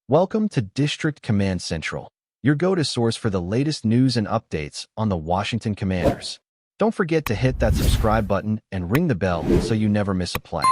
Welcome to District Command Central, your go-to source for the latest news and updates on the Washington Commanders. Don't forget to hit that subscribe button and ring the bell so you never miss a play.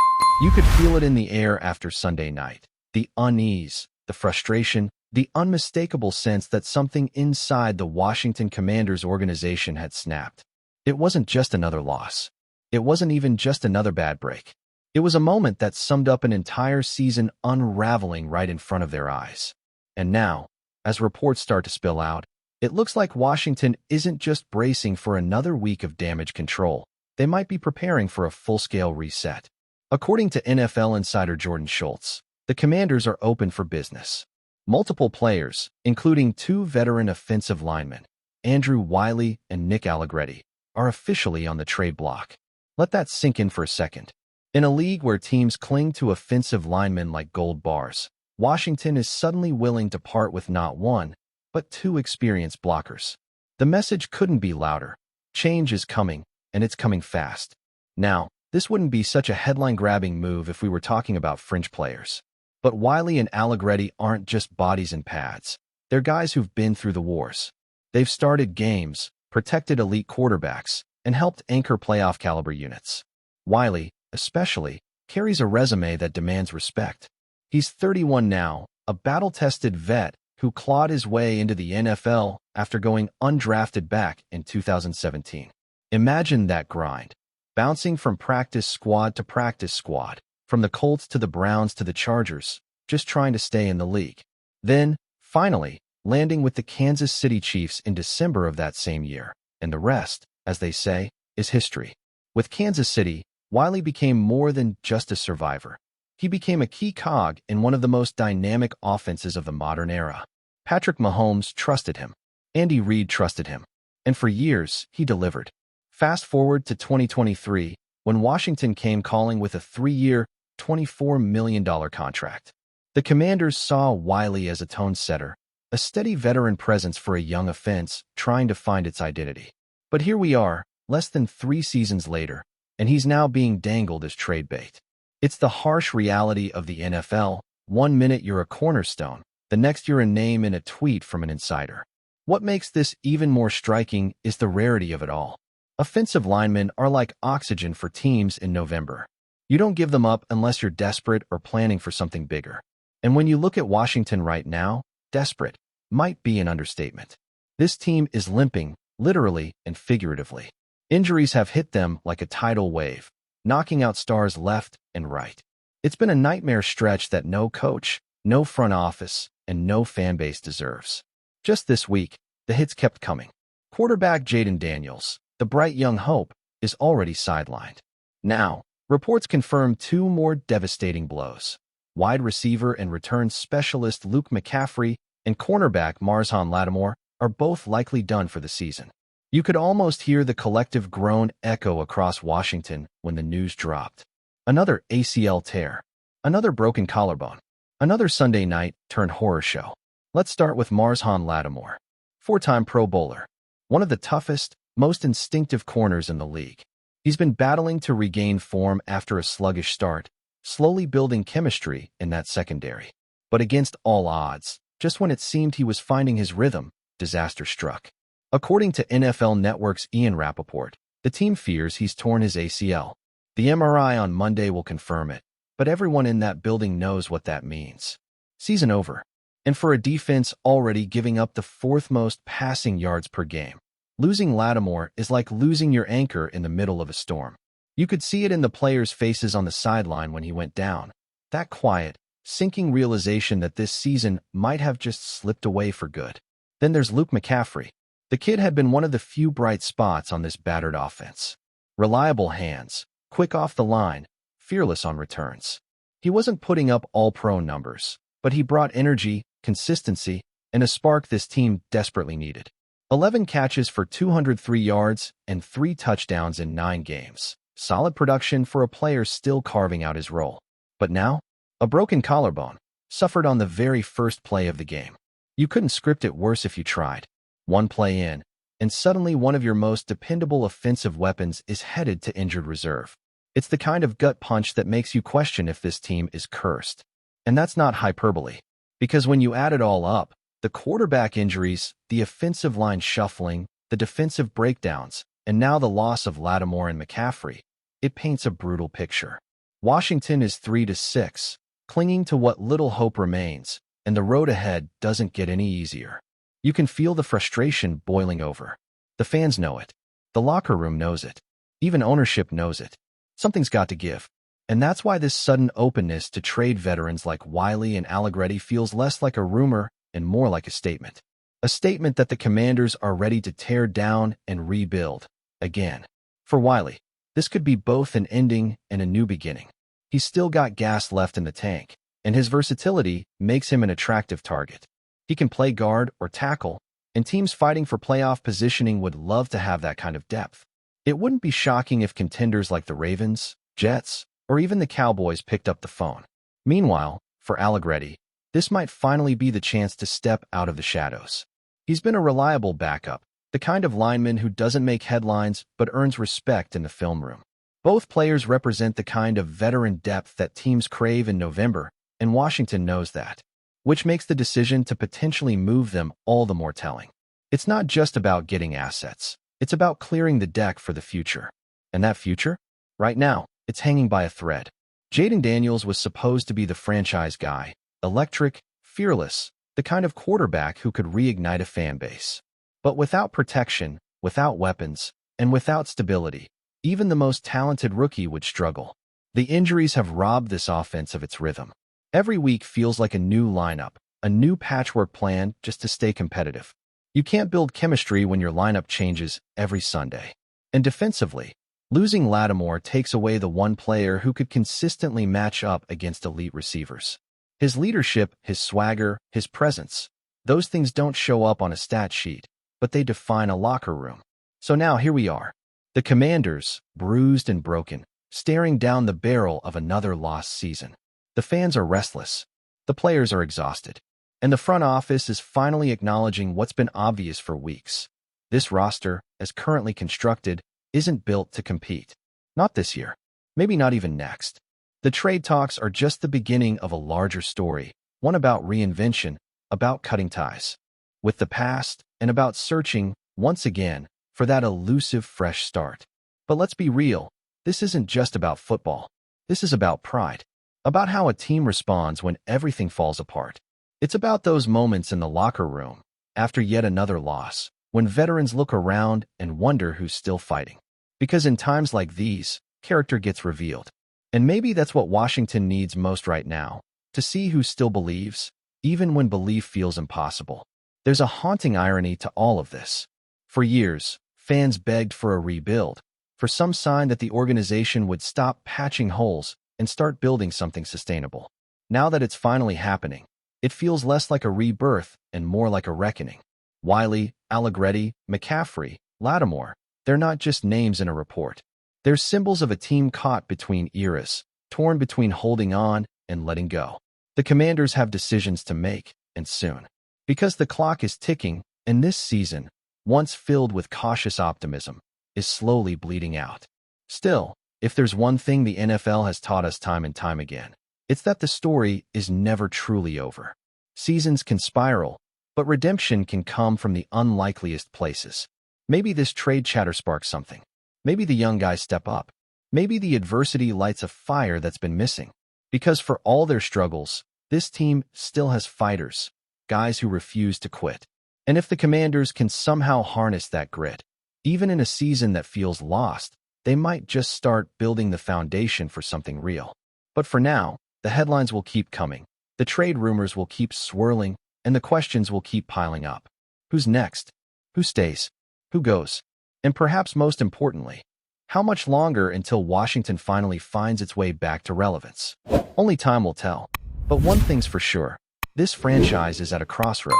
You could feel it in the air after Sunday night. The unease, the frustration, the unmistakable sense that something inside the Washington Commanders organization had snapped. It wasn't just another loss. It wasn't even just another bad break. It was a moment that summed up an entire season unraveling right in front of their eyes. And now, as reports start to spill out, it looks like Washington isn't just bracing for another week of damage control. They might be preparing for a full-scale reset. According to NFL insider Jordan Schultz, the Commanders are open for business. Multiple players, including two veteran offensive linemen, Andrew Wiley and Nick Allegretti, are officially on the trade block. Let that sink in for a second. In a league where teams cling to offensive linemen like gold bars, Washington is suddenly willing to part with not one, but two experienced blockers. The message couldn't be louder. Change is coming, and it's coming fast. Now, this wouldn't be such a headline-grabbing move if we were talking about fringe players. But Wiley and Allegretti aren't just bodies and pads. They're guys who've been through the wars. They've started games, protected elite quarterbacks, and helped anchor playoff-caliber units. Wiley, especially, carries a resume that demands respect. He's 31 now, a battle-tested vet who clawed his way into the NFL after going undrafted back in 2017. Imagine that grind. Bouncing from practice squad to practice squad, from the Colts to the Browns to the Chargers, just trying to stay in the league. Then, finally, landing with the Kansas City Chiefs in December of that same year. And the rest, as they say, is history. With Kansas City, Wiley became more than just a survivor. He became a key cog in one of the most dynamic offenses of the modern era. Patrick Mahomes trusted him. Andy Reid trusted him. And for years, he delivered. Fast forward to 2023, when Washington came calling with a 3-year, $24 million contract. The Commanders saw Wiley as a tone-setter, a steady veteran presence for a young offense trying to find its identity. But here we are, less than 3 seasons later, and he's now being dangled as trade bait. It's the harsh reality of the NFL. One minute you're a cornerstone, the next you're a name in a tweet from an insider. What makes this even more striking is the rarity of it all. Offensive linemen are like oxygen for teams in November. You don't give them up unless you're desperate or planning for something bigger. And when you look at Washington right now, desperate might be an understatement. This team is limping, literally and figuratively. Injuries have hit them like a tidal wave, knocking out stars left and right. It's been a nightmare stretch that no coach, no front office, and no fan base deserves. Just this week, the hits kept coming. Quarterback Jayden Daniels, the bright young hope, is already sidelined. Now, reports confirm 2 more devastating blows. Wide receiver and return specialist Luke McCaffrey and cornerback Marshon Lattimore are both likely done for the season. You could almost hear the collective groan echo across Washington when the news dropped. Another ACL tear. Another broken collarbone. Another Sunday night turned horror show. Let's start with Marshon Lattimore, 4-time Pro Bowler. One of the toughest, most instinctive corners in the league. He's been battling to regain form after a sluggish start, slowly building chemistry in that secondary. But against all odds, just when it seemed he was finding his rhythm, disaster struck. According to NFL Network's ERUPTS, the team fears he's torn his ACL. The MRI on Monday will confirm it, but everyone in that building knows what that means. Season over. And for a defense already giving up the 4th most passing yards per game, losing Lattimore is like losing your anchor in the middle of a storm. You could see it in the players' faces on the sideline when he went down. That quiet, sinking realization that this season might have just slipped away for good. Then there's Luke McCaffrey. The kid had been one of the few bright spots on this battered offense. Reliable hands, quick off the line, fearless on returns. He wasn't putting up all-pro numbers, but he brought energy, consistency, and a spark this team desperately needed. 11 catches for 203 yards and 3 touchdowns in 9 games. Solid production for a player still carving out his role. But now, a broken collarbone, suffered on the very first play of the game. You couldn't script it worse if you tried. One play in, and suddenly one of your most dependable offensive weapons is headed to injured reserve. It's the kind of gut punch that makes you question if this team is cursed. And that's not hyperbole. Because when you add it all up, the quarterback injuries, the offensive line shuffling, the defensive breakdowns, and now the loss of Lattimore and McCaffrey, it paints a brutal picture. Washington is 3-6, clinging to what little hope remains, and the road ahead doesn't get any easier. You can feel the frustration boiling over. The fans know it. The locker room knows it. Even ownership knows it. Something's got to give. And that's why this sudden openness to trade veterans like Wiley and Allegretti feels less like a rumor and more like a statement. A statement that the Commanders are ready to tear down and rebuild again. For Wiley, this could be both an ending and a new beginning. He's still got gas left in the tank, and his versatility makes him an attractive target. He can play guard or tackle, and teams fighting for playoff positioning would love to have that kind of depth. It wouldn't be shocking if contenders like the Ravens, Jets, or even the Cowboys picked up the phone. Meanwhile, for Allegretti, this might finally be the chance to step out of the shadows. He's been a reliable backup, the kind of lineman who doesn't make headlines but earns respect in the film room. Both players represent the kind of veteran depth that teams crave in November, and Washington knows that, which makes the decision to potentially move them all the more telling. It's not just about getting assets. It's about clearing the deck for the future. And that future? Right now, it's hanging by a thread. Jaden Daniels was supposed to be the franchise guy, electric, fearless, the kind of quarterback who could reignite a fan base. But without protection, without weapons, and without stability, even the most talented rookie would struggle. The injuries have robbed this offense of its rhythm. Every week feels like a new lineup, a new patchwork plan just to stay competitive. You can't build chemistry when your lineup changes every Sunday. And defensively, losing Lattimore takes away the one player who could consistently match up against elite receivers. His leadership, his swagger, his presence, those things don't show up on a stat sheet, but they define a locker room. So now here we are. The Commanders, bruised and broken, staring down the barrel of another lost season. The fans are restless. The players are exhausted. And the front office is finally acknowledging what's been obvious for weeks. This roster, as currently constructed, isn't built to compete. Not this year. Maybe not even next. The trade talks are just the beginning of a larger story, one about reinvention, about cutting ties with the past, and about searching, once again, for that elusive fresh start. But let's be real, this isn't just about football. This is about pride, about how a team responds when everything falls apart. It's about those moments in the locker room, after yet another loss, when veterans look around and wonder who's still fighting. Because in times like these, character gets revealed. And maybe that's what Washington needs most right now, to see who still believes, even when belief feels impossible. There's a haunting irony to all of this. For years, fans begged for a rebuild, for some sign that the organization would stop patching holes and start building something sustainable. Now that it's finally happening, it feels less like a rebirth and more like a reckoning. Wiley, Allegretti, McCaffrey, Lattimore, they're not just names in a report. They're symbols of a team caught between eras, torn between holding on and letting go. The Commanders have decisions to make, and soon. Because the clock is ticking, and this season, once filled with cautious optimism, is slowly bleeding out. Still, if there's one thing the NFL has taught us time and time again, it's that the story is never truly over. Seasons can spiral, but redemption can come from the unlikeliest places. Maybe this trade chatter sparks something. Maybe the young guys step up. Maybe the adversity lights a fire that's been missing. Because for all their struggles, this team still has fighters, guys who refuse to quit. And if the Commanders can somehow harness that grit, even in a season that feels lost, they might just start building the foundation for something real. But for now, the headlines will keep coming, the trade rumors will keep swirling, and the questions will keep piling up. Who's next? Who stays? Who goes? And perhaps most importantly, how much longer until Washington finally finds its way back to relevance? Only time will tell. But one thing's for sure, this franchise is at a crossroads,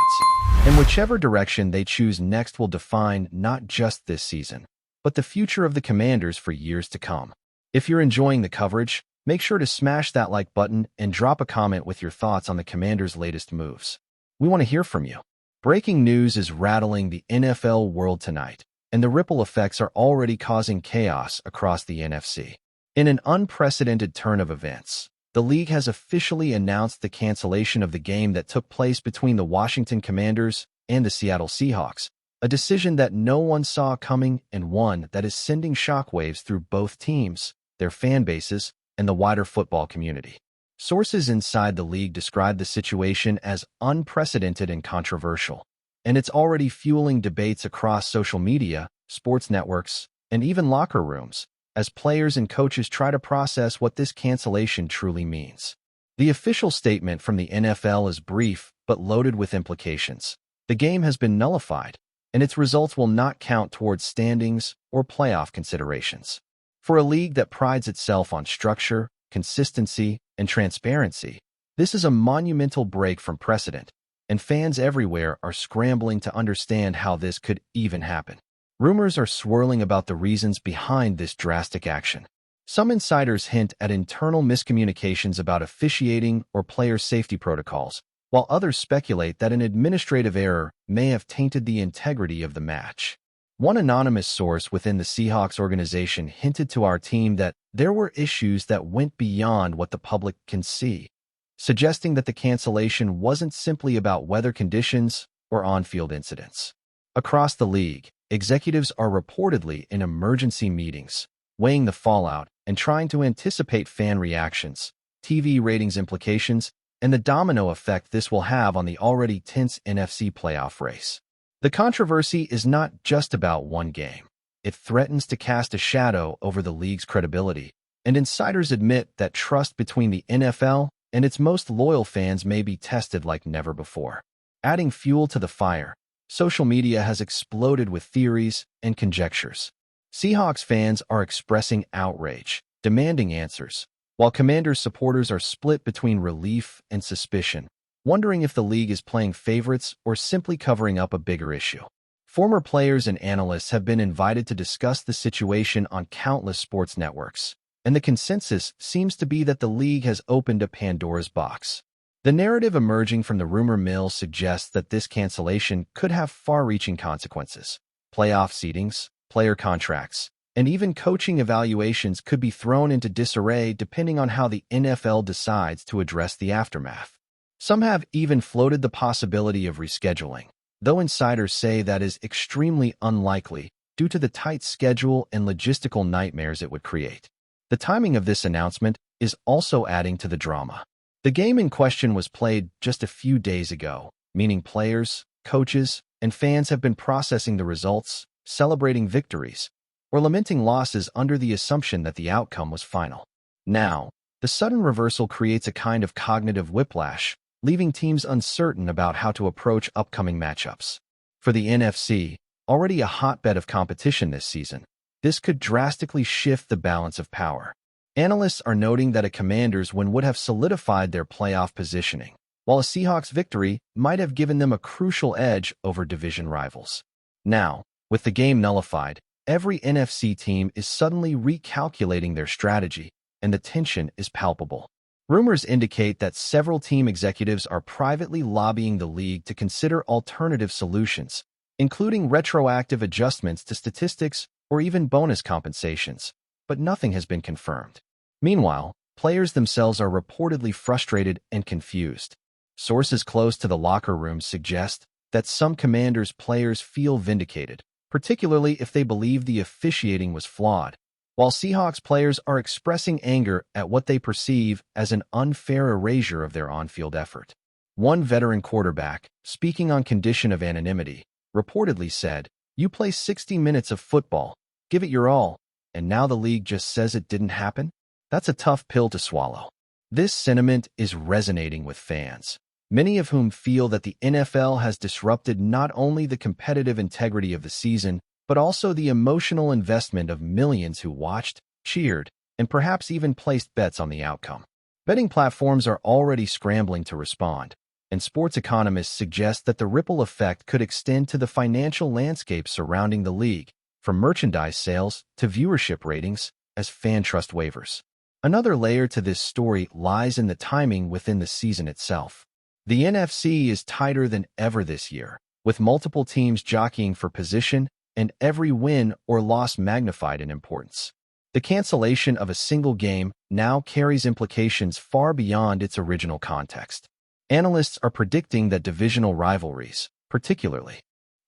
and whichever direction they choose next will define not just this season, but the future of the Commanders for years to come. If you're enjoying the coverage, make sure to smash that like button and drop a comment with your thoughts on the Commanders' latest moves. We want to hear from you. Breaking news is rattling the NFL world tonight, and the ripple effects are already causing chaos across the NFC. In an unprecedented turn of events, the league has officially announced the cancellation of the game that took place between the Washington Commanders and the Seattle Seahawks, a decision that no one saw coming and one that is sending shockwaves through both teams, their fan bases, and the wider football community. Sources inside the league describe the situation as unprecedented and controversial, and it's already fueling debates across social media, sports networks, and even locker rooms, as players and coaches try to process what this cancellation truly means. The official statement from the NFL is brief but loaded with implications. The game has been nullified, and its results will not count towards standings or playoff considerations. For a league that prides itself on structure, consistency, and transparency, this is a monumental break from precedent, and fans everywhere are scrambling to understand how this could even happen. Rumors are swirling about the reasons behind this drastic action. Some insiders hint at internal miscommunications about officiating or player safety protocols, while others speculate that an administrative error may have tainted the integrity of the match. One anonymous source within the Seahawks organization hinted to our team that there were issues that went beyond what the public can see, suggesting that the cancellation wasn't simply about weather conditions or on-field incidents. Across the league, executives are reportedly in emergency meetings, weighing the fallout and trying to anticipate fan reactions, TV ratings implications, and the domino effect this will have on the already tense NFC playoff race. The controversy is not just about one game. It threatens to cast a shadow over the league's credibility, and insiders admit that trust between the NFL and its most loyal fans may be tested like never before. Adding fuel to the fire, social media has exploded with theories and conjectures. Seahawks fans are expressing outrage, demanding answers, while Commanders supporters are split between relief and suspicion, wondering if the league is playing favorites or simply covering up a bigger issue. Former players and analysts have been invited to discuss the situation on countless sports networks, and the consensus seems to be that the league has opened a Pandora's box. The narrative emerging from the rumor mill suggests that this cancellation could have far-reaching consequences. Playoff seedings, player contracts, and even coaching evaluations could be thrown into disarray depending on how the NFL decides to address the aftermath. Some have even floated the possibility of rescheduling, though insiders say that is extremely unlikely due to the tight schedule and logistical nightmares it would create. The timing of this announcement is also adding to the drama. The game in question was played just a few days ago, meaning players, coaches, and fans have been processing the results, celebrating victories, or lamenting losses under the assumption that the outcome was final. Now, the sudden reversal creates a kind of cognitive whiplash, leaving teams uncertain about how to approach upcoming matchups. For the NFC, already a hotbed of competition this season, this could drastically shift the balance of power. Analysts are noting that a Commanders win would have solidified their playoff positioning, while a Seahawks victory might have given them a crucial edge over division rivals. Now, with the game nullified, every NFC team is suddenly recalculating their strategy, and the tension is palpable. Rumors indicate that several team executives are privately lobbying the league to consider alternative solutions, including retroactive adjustments to statistics or even bonus compensations, but nothing has been confirmed. Meanwhile, players themselves are reportedly frustrated and confused. Sources close to the locker rooms suggest that some Commanders players feel vindicated, particularly if they believe the officiating was flawed, while Seahawks players are expressing anger at what they perceive as an unfair erasure of their on-field effort. One veteran quarterback, speaking on condition of anonymity, reportedly said, "You play 60 minutes of football, give it your all, and now the league just says it didn't happen? That's a tough pill to swallow." This sentiment is resonating with fans, many of whom feel that the NFL has disrupted not only the competitive integrity of the season, but also the emotional investment of millions who watched, cheered, and perhaps even placed bets on the outcome. Betting platforms are already scrambling to respond, and sports economists suggest that the ripple effect could extend to the financial landscape surrounding the league, from merchandise sales to viewership ratings, as fan trust wavers. Another layer to this story lies in the timing within the season itself. The NFC is tighter than ever this year, with multiple teams jockeying for position and every win or loss magnified in importance. The cancellation of a single game now carries implications far beyond its original context. Analysts are predicting that divisional rivalries, particularly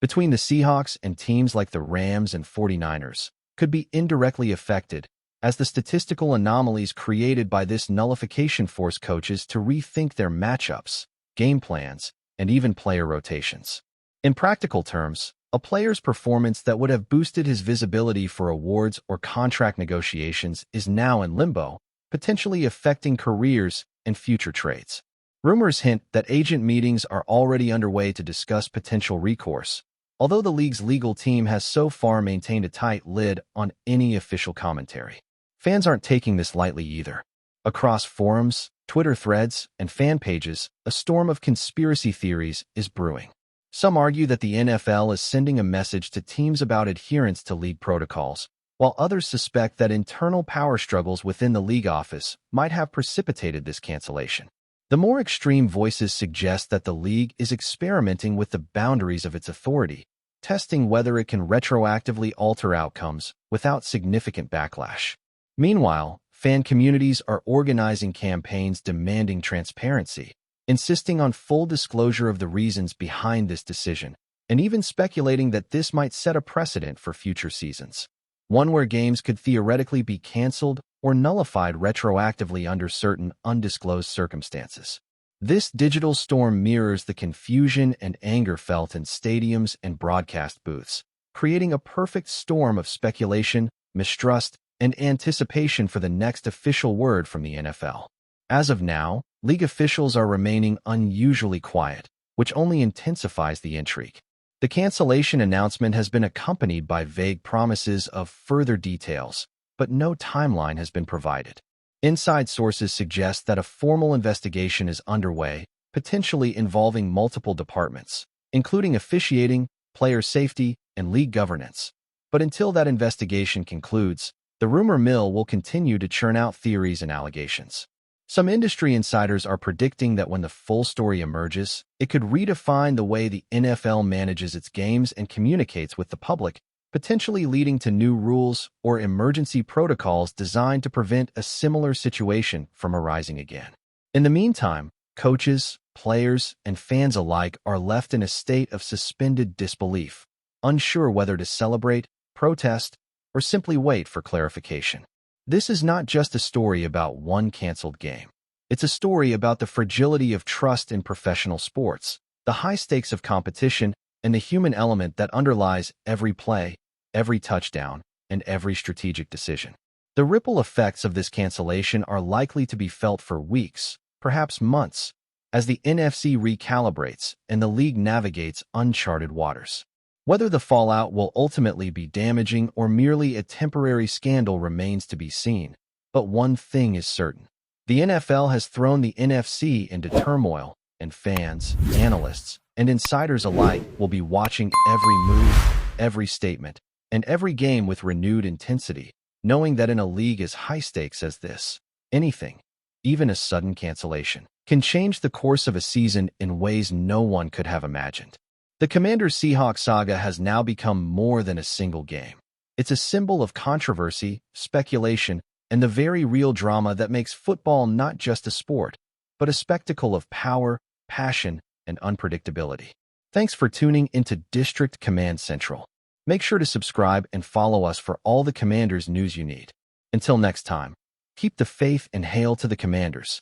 between the Seahawks and teams like the Rams and 49ers, could be indirectly affected, as the statistical anomalies created by this nullification force coaches to rethink their matchups, game plans, and even player rotations. In practical terms, a player's performance that would have boosted his visibility for awards or contract negotiations is now in limbo, potentially affecting careers and future trades. Rumors hint that agent meetings are already underway to discuss potential recourse, although the league's legal team has so far maintained a tight lid on any official commentary. Fans aren't taking this lightly either. Across forums, Twitter threads, and fan pages, a storm of conspiracy theories is brewing. Some argue that the NFL is sending a message to teams about adherence to league protocols, while others suspect that internal power struggles within the league office might have precipitated this cancellation. The more extreme voices suggest that the league is experimenting with the boundaries of its authority, testing whether it can retroactively alter outcomes without significant backlash. Meanwhile, fan communities are organizing campaigns demanding transparency, insisting on full disclosure of the reasons behind this decision, and even speculating that this might set a precedent for future seasons, one where games could theoretically be canceled or nullified retroactively under certain undisclosed circumstances. This digital storm mirrors the confusion and anger felt in stadiums and broadcast booths, creating a perfect storm of speculation, mistrust, and anticipation for the next official word from the NFL. As of now, league officials are remaining unusually quiet, which only intensifies the intrigue. The cancellation announcement has been accompanied by vague promises of further details, but no timeline has been provided. Inside sources suggest that a formal investigation is underway, potentially involving multiple departments, including officiating, player safety, and league governance. But until that investigation concludes, the rumor mill will continue to churn out theories and allegations. Some industry insiders are predicting that when the full story emerges, it could redefine the way the NFL manages its games and communicates with the public, potentially leading to new rules or emergency protocols designed to prevent a similar situation from arising again. In the meantime, coaches, players, and fans alike are left in a state of suspended disbelief, unsure whether to celebrate, protest, or simply wait for clarification. This is not just a story about one canceled game. It's a story about the fragility of trust in professional sports, the high stakes of competition, and the human element that underlies every play, every touchdown, and every strategic decision. The ripple effects of this cancellation are likely to be felt for weeks, perhaps months, as the NFC recalibrates and the league navigates uncharted waters. Whether the fallout will ultimately be damaging or merely a temporary scandal remains to be seen, but one thing is certain. The NFL has thrown the NFC into turmoil, and fans, analysts, and insiders alike will be watching every move, every statement, and every game with renewed intensity, knowing that in a league as high stakes as this, anything, even a sudden cancellation, can change the course of a season in ways no one could have imagined. The Commanders-Seahawks saga has now become more than a single game. It's a symbol of controversy, speculation, and the very real drama that makes football not just a sport, but a spectacle of power, passion, and unpredictability. Thanks for tuning into District Command Central. Make sure to subscribe and follow us for all the Commanders news you need. Until next time, keep the faith and hail to the Commanders.